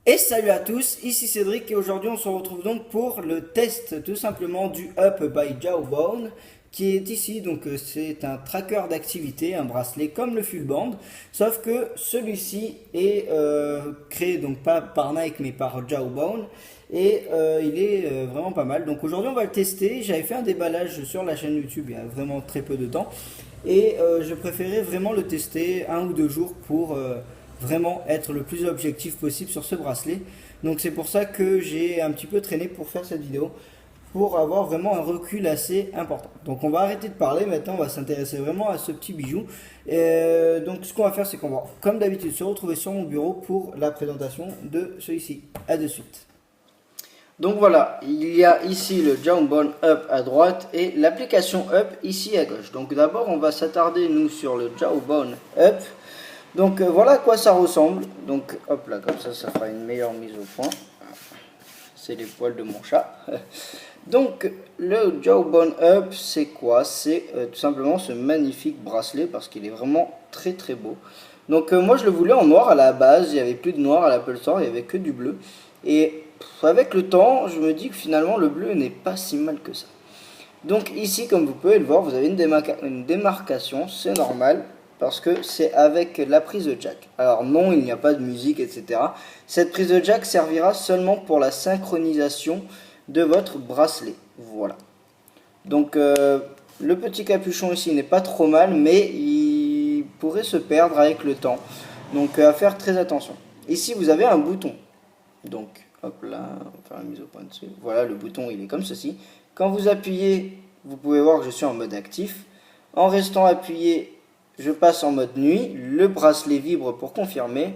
Et salut à tous, ici Cédric et aujourd'hui on se retrouve donc pour le test tout simplement du Up by Jawbone qui est ici. Donc c'est un tracker d'activité, un bracelet comme le Full Band, sauf que celui-ci est créé donc pas par Nike mais par Jawbone et il est vraiment pas mal. Donc aujourd'hui on va le tester. J'avais fait un déballage sur la chaîne YouTube il y a vraiment très peu de temps et je préférais vraiment le tester 1 ou 2 jours pour vraiment être le plus objectif possible sur ce bracelet. Donc c'est pour ça que j'ai un petit peu traîné pour faire cette vidéo, pour avoir vraiment un recul assez important. Donc on va arrêter de parler, maintenant on va s'intéresser vraiment à ce petit bijou. Donc ce qu'on va faire, c'est qu'on va comme d'habitude se retrouver sur mon bureau pour la présentation de celui-ci. A de suite. Donc voilà, il y a ici le Jawbone Up à droite et l'application Up ici à gauche. Donc d'abord on va s'attarder nous sur le Jawbone Up. Donc voilà à quoi ça ressemble. Donc hop là, comme ça fera une meilleure mise au point. C'est les poils de mon chat. Donc le Jawbone Up, c'est quoi? C'est tout simplement ce magnifique bracelet parce qu'il est vraiment très très beau. Donc moi je le voulais en noir à la base, il n'y avait plus de noir à l'Apple Store, il n'y avait que du bleu. Et avec le temps, je me dis que finalement le bleu n'est pas si mal que ça. Donc ici, comme vous pouvez le voir, vous avez une démarcation, c'est normal, parce que c'est avec la prise de jack. Alors non, il n'y a pas de musique, etc. Cette prise de jack servira seulement pour la synchronisation de votre bracelet. Voilà. Donc le petit capuchon ici n'est pas trop mal, mais il pourrait se perdre avec le temps. Donc à faire très attention. Ici, vous avez un bouton. Donc hop là, on va faire la mise au point dessus. Voilà, le bouton il est comme ceci. Quand vous appuyez, vous pouvez voir que je suis en mode actif. En restant appuyé, je passe en mode nuit. Le bracelet vibre pour confirmer.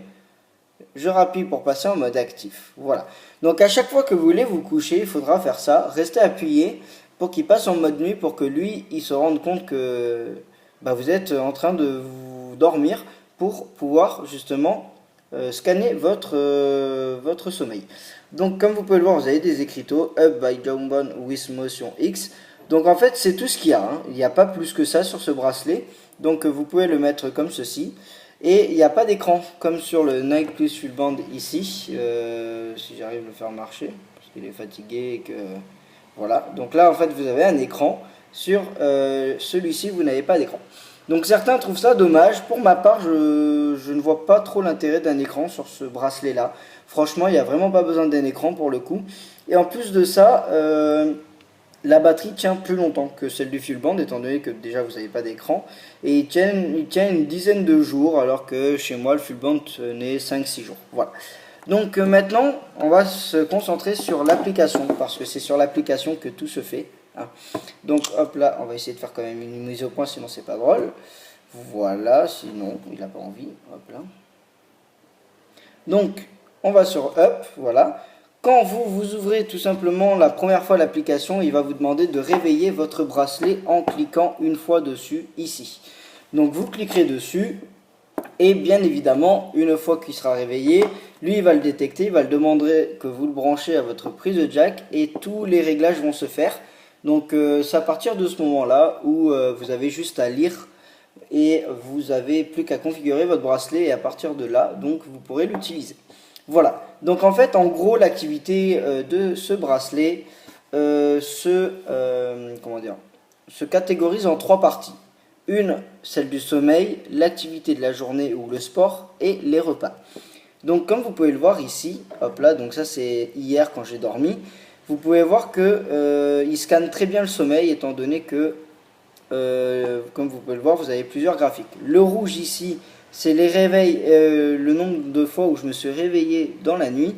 Je rappuie pour passer en mode actif. Voilà. Donc à chaque fois que vous voulez vous coucher, il faudra faire ça. Restez appuyé pour qu'il passe en mode nuit pour que lui, il se rende compte que vous êtes en train de vous dormir pour pouvoir justement scanner votre sommeil. Donc comme vous pouvez le voir, vous avez des écriteaux Up by Jawbone with Motion X. Donc en fait c'est tout ce qu'il y a, hein. Il n'y a pas plus que ça sur ce bracelet. Donc vous pouvez le mettre comme ceci. Et il n'y a pas d'écran comme sur le Nike Plus Full Band ici. Si j'arrive à le faire marcher, parce qu'il est fatigué et que... Voilà, donc là en fait vous avez un écran. Sur celui-ci vous n'avez pas d'écran. Donc certains trouvent ça dommage. Pour ma part, je ne vois pas trop l'intérêt d'un écran sur ce bracelet-là. Franchement, il n'y a vraiment pas besoin d'un écran pour le coup. Et en plus de ça, la batterie tient plus longtemps que celle du Full Band, étant donné que déjà vous n'avez pas d'écran. Et il tient une dizaine de jours, alors que chez moi, le Full Band tenait 5-6 jours. Voilà. Donc maintenant, on va se concentrer sur l'application, parce que c'est sur l'application que tout se fait. Hein. Donc hop là, on va essayer de faire quand même une mise au point, sinon c'est pas drôle. Voilà, sinon il n'a pas envie. Hop là. Donc on va sur Up, voilà. Quand vous ouvrez tout simplement la première fois l'application, il va vous demander de réveiller votre bracelet en cliquant une fois dessus ici. Donc vous cliquerez dessus et bien évidemment, une fois qu'il sera réveillé, lui il va le détecter, il va le demander que vous le branchez à votre prise de jack et tous les réglages vont se faire. Donc c'est à partir de ce moment-là où vous avez juste à lire et vous avez plus qu'à configurer votre bracelet et à partir de là, donc vous pourrez l'utiliser. Voilà, donc en fait, en gros, l'activité de ce bracelet se catégorise en 3 parties. Une, celle du sommeil, l'activité de la journée ou le sport et les repas. Donc comme vous pouvez le voir ici, hop là, donc ça c'est hier quand j'ai dormi, vous pouvez voir que il scanne très bien le sommeil étant donné que comme vous pouvez le voir, vous avez plusieurs graphiques. Le rouge ici, c'est les réveils, le nombre de fois où je me suis réveillé dans la nuit.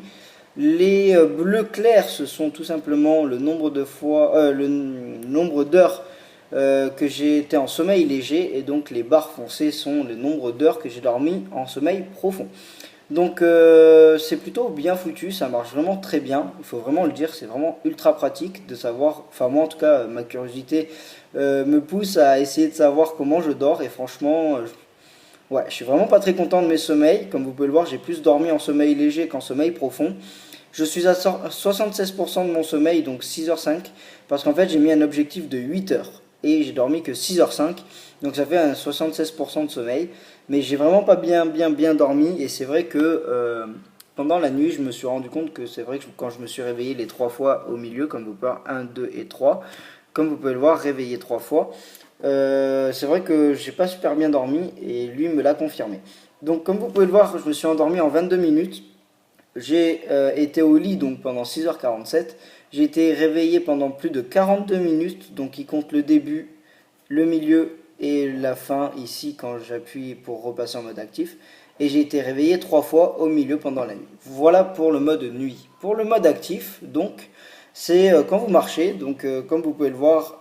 Les bleus clairs, ce sont tout simplement le nombre de fois, le nombre d'heures que j'ai été en sommeil léger, et donc les barres foncées sont le nombre d'heures que j'ai dormi en sommeil profond. Donc c'est plutôt bien foutu, ça marche vraiment très bien, il faut vraiment le dire, c'est vraiment ultra pratique de savoir, enfin moi en tout cas ma curiosité me pousse à essayer de savoir comment je dors et franchement ouais, je suis vraiment pas très content de mes sommeils, comme vous pouvez le voir j'ai plus dormi en sommeil léger qu'en sommeil profond. Je suis à 76% de mon sommeil, donc 6h05, parce qu'en fait j'ai mis un objectif de 8 heures et j'ai dormi que 6h05, donc ça fait un 76% de sommeil. Mais j'ai vraiment pas bien dormi et c'est vrai que pendant la nuit, je me suis rendu compte que c'est vrai que quand je me suis réveillé les 3 fois au milieu, comme vous pouvez voir, 1, 2 et 3, comme vous pouvez le voir, réveillé 3 fois, c'est vrai que j'ai pas super bien dormi et lui me l'a confirmé. Donc comme vous pouvez le voir, je me suis endormi en 22 minutes. J'ai été au lit donc pendant 6h47. J'ai été réveillé pendant plus de 42 minutes, donc il compte le début, le milieu et la fin ici quand j'appuie pour repasser en mode actif. Et j'ai été réveillé 3 fois au milieu pendant la nuit. Voilà pour le mode nuit. Pour le mode actif, donc, c'est quand vous marchez. Donc, comme vous pouvez le voir,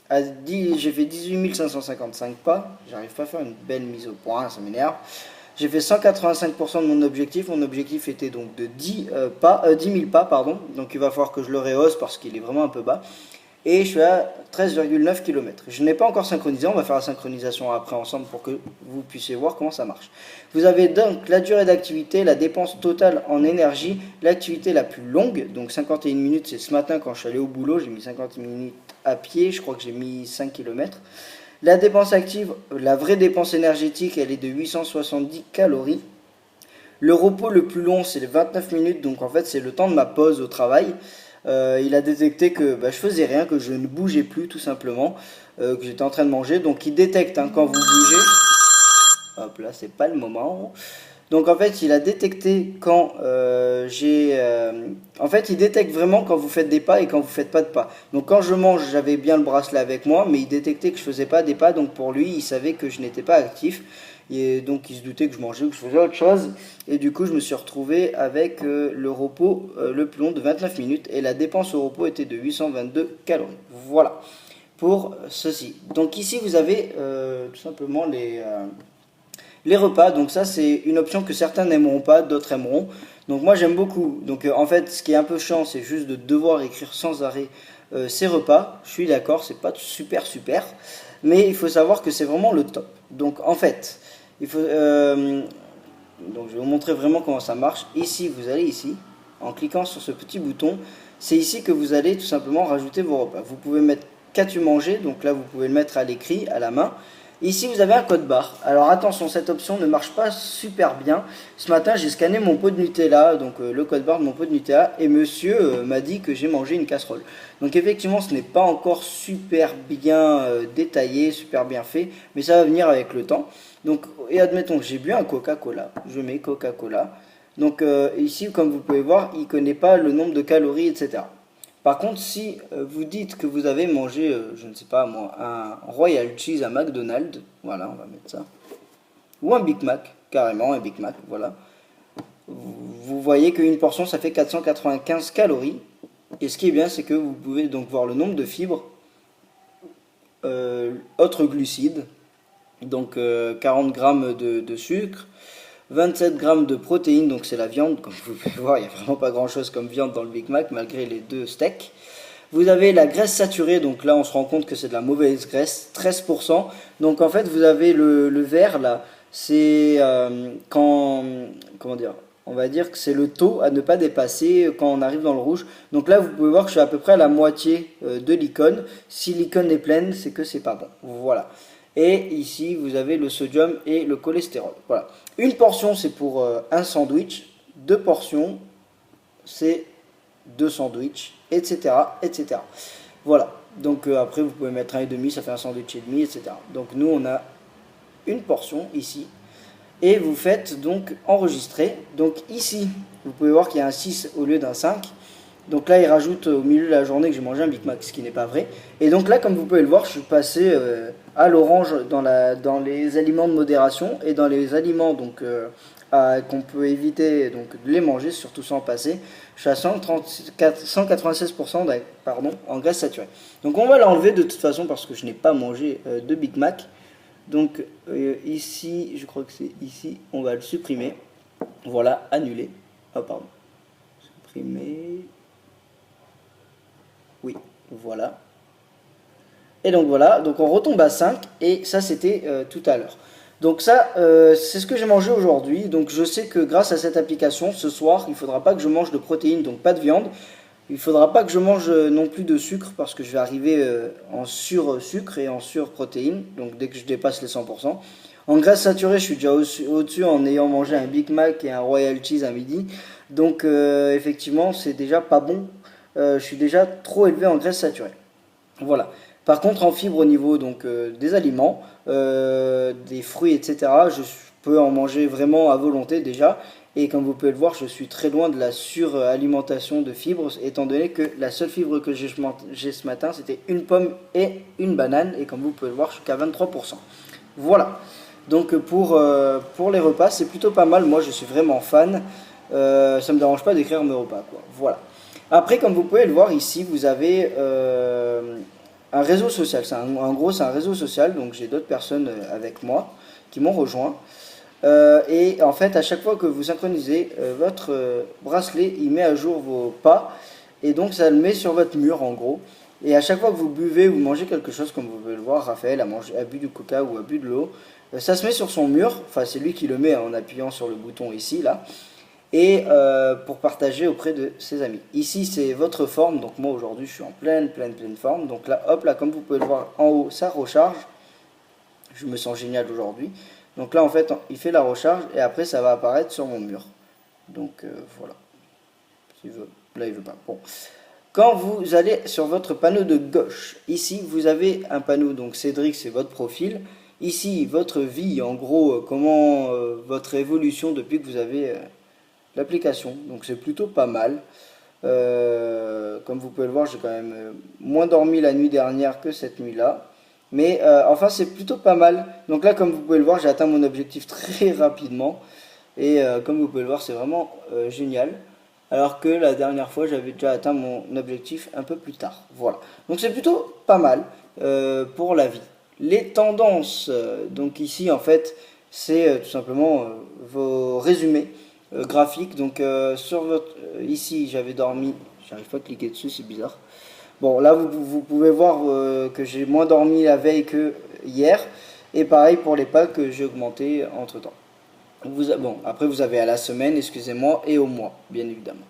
j'ai fait 18 555 pas. J'arrive pas à faire une belle mise au point, ça m'énerve. J'ai fait 185% de mon objectif. Mon objectif était donc de 10 000 pas, pardon. Donc il va falloir que je le rehausse parce qu'il est vraiment un peu bas. Et je suis à 13,9 km. Je n'ai pas encore synchronisé, on va faire la synchronisation après ensemble pour que vous puissiez voir comment ça marche. Vous avez donc la durée d'activité, la dépense totale en énergie, l'activité la plus longue, donc 51 minutes, c'est ce matin quand je suis allé au boulot, j'ai mis 50 minutes à pied, je crois que j'ai mis 5 km. La dépense active, la vraie dépense énergétique, elle est de 870 calories. Le repos le plus long, c'est les 29 minutes, donc en fait c'est le temps de ma pause au travail. Il a détecté que je faisais rien, que je ne bougeais plus tout simplement, que j'étais en train de manger. Donc il détecte quand vous bougez. Hop là, c'est pas le moment. Donc en fait, il a détecté quand en fait, il détecte vraiment quand vous faites des pas et quand vous faites pas de pas. Donc quand je mange, j'avais bien le bracelet avec moi, mais il détectait que je faisais pas des pas. Donc pour lui, il savait que je n'étais pas actif. Et donc il se doutait que je mangeais ou que je faisais autre chose. Et du coup, je me suis retrouvé avec le repos le plus long de 29 minutes. Et la dépense au repos était de 822 calories. Voilà pour ceci. Donc ici, vous avez tout simplement les repas. Donc ça, c'est une option que certains n'aimeront pas, d'autres aimeront. Donc moi, j'aime beaucoup. Donc en fait, ce qui est un peu chiant, c'est juste de devoir écrire sans arrêt ces repas. Je suis d'accord, c'est pas super. Mais il faut savoir que c'est vraiment le top. Donc en fait... donc je vais vous montrer vraiment comment ça marche. Ici, vous allez ici, en cliquant sur ce petit bouton, c'est ici que vous allez tout simplement rajouter vos repas. Vous pouvez mettre qu'as-tu mangé, donc là vous pouvez le mettre à l'écrit, à la main. Ici vous avez un code barre. Alors attention, cette option ne marche pas super bien. Ce matin j'ai scanné mon pot de Nutella, donc le code barre de mon pot de Nutella, et monsieur m'a dit que j'ai mangé une casserole. Donc effectivement ce n'est pas encore super bien détaillé, super bien fait, mais ça va venir avec le temps. Donc, et admettons que j'ai bu un Coca-Cola, je mets Coca-Cola. Donc ici, comme vous pouvez voir, il ne connaît pas le nombre de calories, etc. Par contre, si vous dites que vous avez mangé, je ne sais pas moi, un Royal Cheese à McDonald's, voilà, on va mettre ça, ou un Big Mac, carrément un Big Mac, voilà. Vous voyez qu'une portion, ça fait 495 calories. Et ce qui est bien, c'est que vous pouvez donc voir le nombre de fibres, autres glucides, donc 40 grammes de sucre, 27 grammes de protéines, donc c'est la viande, comme vous pouvez voir, il n'y a vraiment pas grand chose comme viande dans le Big Mac, malgré les 2 steaks. Vous avez la graisse saturée, donc là on se rend compte que c'est de la mauvaise graisse, 13%. Donc en fait vous avez le vert là, c'est comment dire, on va dire que c'est le taux à ne pas dépasser quand on arrive dans le rouge. Donc là vous pouvez voir que je suis à peu près à la moitié de l'icône. Si l'icône est pleine, c'est que c'est pas bon. Voilà. Et ici, vous avez le sodium et le cholestérol. Voilà. Une portion, c'est pour un sandwich. 2 portions, c'est 2 sandwichs, etc., etc. Voilà. Donc après, vous pouvez mettre 1,5, ça fait un sandwich et demi, etc. Donc nous, on a une portion ici. Et vous faites donc enregistrer. Donc ici, vous pouvez voir qu'il y a un 6 au lieu d'un 5. Donc là, il rajoute au milieu de la journée que j'ai mangé un Big Mac, ce qui n'est pas vrai. Et donc là, comme vous pouvez le voir, je suis passé à l'orange dans les aliments de modération et dans les aliments qu'on peut éviter donc, de les manger, surtout sans passer. Je suis à 196% en graisse saturée. Donc on va l'enlever de toute façon parce que je n'ai pas mangé de Big Mac. Donc ici, je crois que c'est ici, on va le supprimer. Voilà, annuler. Oh pardon. Supprimer. Oui, voilà. Et donc voilà, donc on retombe à 5 et ça c'était tout à l'heure. Donc ça, c'est ce que j'ai mangé aujourd'hui. Donc je sais que grâce à cette application, ce soir, il ne faudra pas que je mange de protéines, donc pas de viande. Il ne faudra pas que je mange non plus de sucre parce que je vais arriver en sur-sucre et en sur-protéines, donc dès que je dépasse les 100%. En graisse saturée, je suis déjà au-dessus en ayant mangé un Big Mac et un Royal Cheese à midi. Donc effectivement, c'est déjà pas bon. Je suis déjà trop élevé en graisse saturée. Voilà. Par contre, en fibres au niveau donc des aliments, des fruits, etc., je peux en manger vraiment à volonté déjà. Et comme vous pouvez le voir, je suis très loin de la suralimentation de fibres, étant donné que la seule fibre que j'ai ce matin, c'était une pomme et une banane. Et comme vous pouvez le voir, je suis qu'à 23%. Voilà. Donc pour les repas, c'est plutôt pas mal. Moi, je suis vraiment fan. Ça me dérange pas d'écrire mes repas, quoi. Voilà. Après, comme vous pouvez le voir ici, vous avez un réseau social. En gros, c'est un réseau social. Donc, j'ai d'autres personnes avec moi qui m'ont rejoint. Et en fait, à chaque fois que vous synchronisez votre bracelet, il met à jour vos pas. Et donc, ça le met sur votre mur, en gros. Et à chaque fois que vous buvez ou mangez quelque chose, comme vous pouvez le voir, Raphaël a bu du coca ou a bu de l'eau, ça se met sur son mur. Enfin, c'est lui qui le met en appuyant sur le bouton ici, là. Et pour partager auprès de ses amis. Ici, c'est votre forme. Donc, moi, aujourd'hui, je suis en pleine forme. Donc là, hop, là, comme vous pouvez le voir en haut, ça recharge. Je me sens génial aujourd'hui. Donc là, en fait, il fait la recharge et après, ça va apparaître sur mon mur. Donc voilà. S'il veut. Là, il veut pas. Bon. Quand vous allez sur votre panneau de gauche, ici, vous avez un panneau. Donc Cédric, c'est votre profil. Ici, votre vie, en gros, comment votre évolution depuis que vous avez l'application. Donc c'est plutôt pas mal. Comme vous pouvez le voir, j'ai quand même moins dormi la nuit dernière que cette nuit-là. Mais enfin, c'est plutôt pas mal. Donc là, comme vous pouvez le voir, j'ai atteint mon objectif très rapidement. Et comme vous pouvez le voir, c'est vraiment génial. Alors que la dernière fois, j'avais déjà atteint mon objectif un peu plus tard. Voilà. Donc c'est plutôt pas mal pour la vie. Les tendances, donc ici, en fait, c'est tout simplement vos résumés graphiques. Donc sur votre... ici, j'avais dormi... J'arrive pas à cliquer dessus, c'est bizarre. Bon, là, vous pouvez voir que j'ai moins dormi la veille que hier. Et pareil pour les pas que j'ai augmenté entre-temps. Bon, après, vous avez à la semaine, excusez-moi, et au mois, bien évidemment.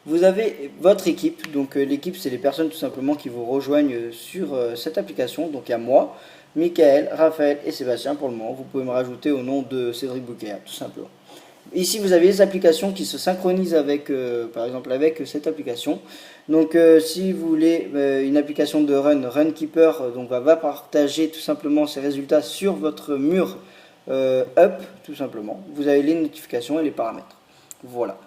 Vous avez votre équipe. Donc, l'équipe, c'est les personnes tout simplement qui vous rejoignent sur cette application. Donc, il y a moi, Michael, Raphaël et Sébastien pour le moment. Vous pouvez me rajouter au nom de Cédric Bouquet, tout simplement. Ici, vous avez les applications qui se synchronisent avec, par exemple, avec cette application. Donc, si vous voulez une application de Runkeeper, donc va partager tout simplement ses résultats sur votre mur up, tout simplement. Vous avez les notifications et les paramètres. Voilà.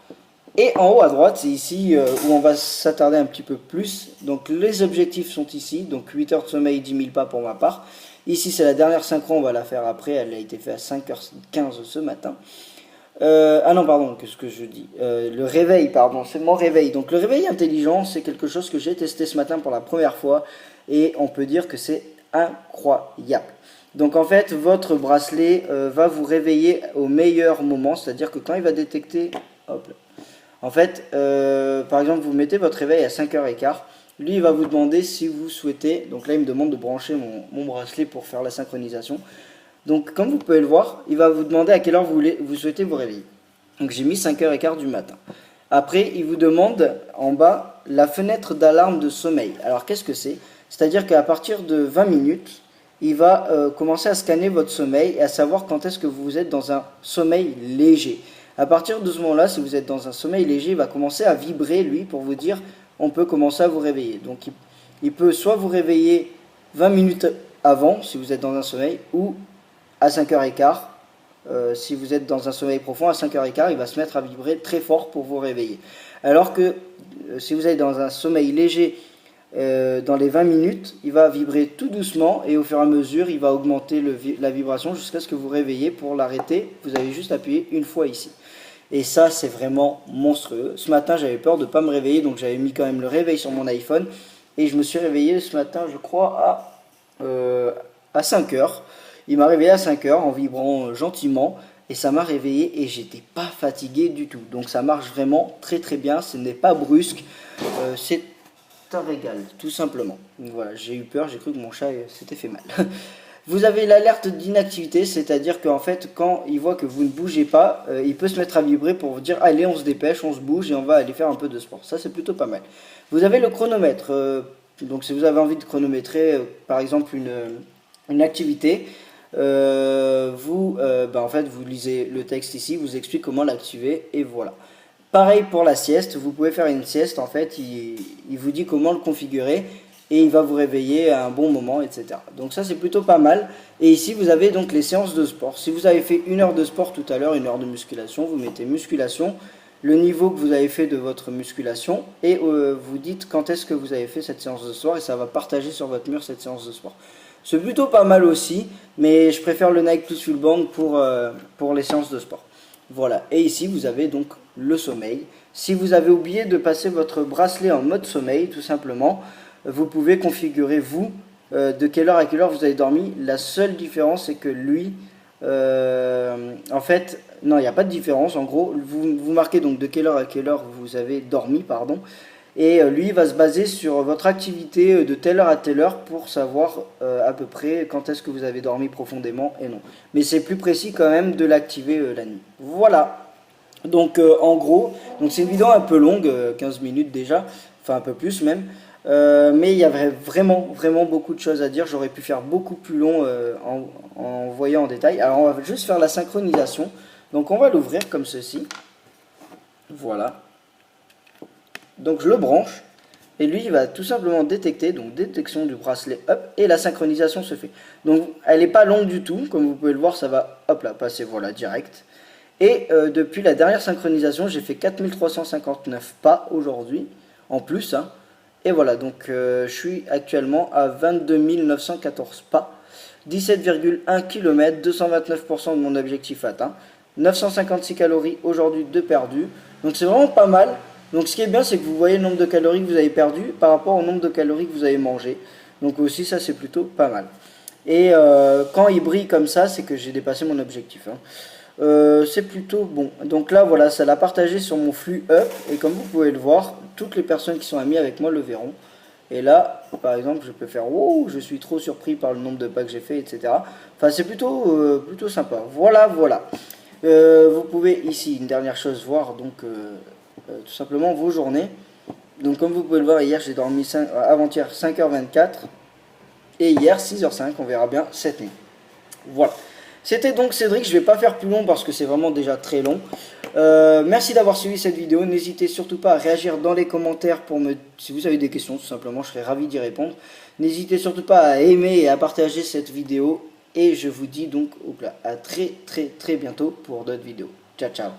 Et en haut à droite, c'est ici où on va s'attarder un petit peu plus. Donc, les objectifs sont ici. Donc, 8 heures de sommeil, 10 000 pas pour ma part. Ici, c'est la dernière synchro, on va la faire après. Elle a été faite à 5h15 ce matin. Ah non, pardon, qu'est-ce que je dis le réveil, pardon, c'est mon réveil. Donc le réveil intelligent, c'est quelque chose que j'ai testé ce matin pour la première fois et on peut dire que c'est incroyable. Donc en fait, votre bracelet va vous réveiller au meilleur moment, c'est-à-dire que quand il va détecter... Hop là. En fait, par exemple, vous mettez votre réveil à 5h15, lui il va vous demander si vous souhaitez, donc là il me demande de brancher mon bracelet pour faire la synchronisation. Donc, comme vous pouvez le voir, il va vous demander à quelle heure vous souhaitez vous réveiller. Donc, j'ai mis 5h15 du matin. Après, il vous demande en bas la fenêtre d'alarme de sommeil. Alors, qu'est-ce que c'est? C'est-à-dire qu'à partir de 20 minutes, il va commencer à scanner votre sommeil et à savoir quand est-ce que vous êtes dans un sommeil léger. À partir de ce moment-là, si vous êtes dans un sommeil léger, il va commencer à vibrer, lui, pour vous dire on peut commencer à vous réveiller. Donc, il peut soit vous réveiller 20 minutes avant, si vous êtes dans un sommeil, ou à 5h15, si vous êtes dans un sommeil profond, à 5h15, il va se mettre à vibrer très fort pour vous réveiller. Alors que si vous êtes dans un sommeil léger, dans les 20 minutes, il va vibrer tout doucement et au fur et à mesure, il va augmenter la vibration jusqu'à ce que vous réveillez. Pour l'arrêter, vous avez juste appuyé une fois ici. Et ça, c'est vraiment monstrueux. Ce matin, j'avais peur de ne pas me réveiller, donc j'avais mis quand même le réveil sur mon iPhone. Et je me suis réveillé ce matin, je crois, à 5h. Il m'a réveillé à 5h en vibrant gentiment et ça m'a réveillé et j'étais pas fatigué du tout. Donc ça marche vraiment très très bien, ce n'est pas brusque, c'est un régal tout simplement. Donc voilà, j'ai eu peur, j'ai cru que mon chat s'était fait mal. Vous avez l'alerte d'inactivité, c'est-à-dire qu'en fait quand il voit que vous ne bougez pas, il peut se mettre à vibrer pour vous dire allez on se dépêche, on se bouge et on va aller faire un peu de sport. Ça c'est plutôt pas mal. Vous avez le chronomètre, donc si vous avez envie de chronométrer par exemple une activité, en fait vous lisez le texte ici, vous explique comment l'activer et voilà. Pareil pour la sieste, vous pouvez faire une sieste, en fait il vous dit comment le configurer et il va vous réveiller à un bon moment, etc. Donc ça c'est plutôt pas mal. Et ici vous avez donc les séances de sport. Si vous avez fait 1 heure de sport tout à l'heure, 1 heure de musculation, vous mettez musculation, le niveau que vous avez fait de votre musculation et vous dites quand est-ce que vous avez fait cette séance de sport et ça va partager sur votre mur cette séance de sport. C'est plutôt pas mal aussi, mais je préfère le Nike Plus Fuel Band pour les séances de sport. Voilà, et ici vous avez donc le sommeil. Si vous avez oublié de passer votre bracelet en mode sommeil, tout simplement, vous pouvez configurer vous de quelle heure à quelle heure vous avez dormi. La seule différence c'est que lui, en fait, non il n'y a pas de différence, en gros, vous marquez donc de quelle heure à quelle heure vous avez dormi, pardon. Et lui va se baser sur votre activité de telle heure à telle heure pour savoir à peu près quand est-ce que vous avez dormi profondément et non. Mais c'est plus précis quand même de l'activer la nuit. Voilà. Donc en gros, donc c'est une vidéo un peu longue, 15 minutes déjà, enfin un peu plus même. Mais il y avait vraiment beaucoup de choses à dire. J'aurais pu faire beaucoup plus long en voyant en détail. Alors on va juste faire la synchronisation. Donc on va l'ouvrir comme ceci. Voilà. Donc je le branche et lui il va tout simplement détecter, donc détection du bracelet, hop, et la synchronisation se fait. Donc elle n'est pas longue du tout, comme vous pouvez le voir, ça va hop là passer, voilà, direct. Et depuis la dernière synchronisation, j'ai fait 4359 pas aujourd'hui, en plus, hein. Et voilà, donc je suis actuellement à 22 914 pas, 17,1 km, 229% de mon objectif atteint, 956 calories aujourd'hui de perdu, donc c'est vraiment pas mal. Donc ce qui est bien, c'est que vous voyez le nombre de calories que vous avez perdu par rapport au nombre de calories que vous avez mangé. Donc aussi ça c'est plutôt pas mal. Et quand il brille comme ça, c'est que j'ai dépassé mon objectif, hein. C'est plutôt bon. Donc là voilà, ça l'a partagé sur mon flux up. Et comme vous pouvez le voir, toutes les personnes qui sont amies avec moi le verront. Et là, par exemple, je peux faire wow, je suis trop surpris par le nombre de pas que j'ai fait, etc. Enfin c'est plutôt sympa. Voilà. Vous pouvez ici, une dernière chose, voir donc tout simplement vos journées. Donc comme vous pouvez le voir, hier j'ai dormi avant-hier 5h24 et hier 6h05, on verra bien cette nuit. Voilà. C'était donc Cédric, je ne vais pas faire plus long parce que c'est vraiment déjà très long. Merci d'avoir suivi cette vidéo, n'hésitez surtout pas à réagir dans les commentaires si vous avez des questions, tout simplement, je serai ravi d'y répondre. N'hésitez surtout pas à aimer et à partager cette vidéo et je vous dis donc à très bientôt pour d'autres vidéos. Ciao ciao.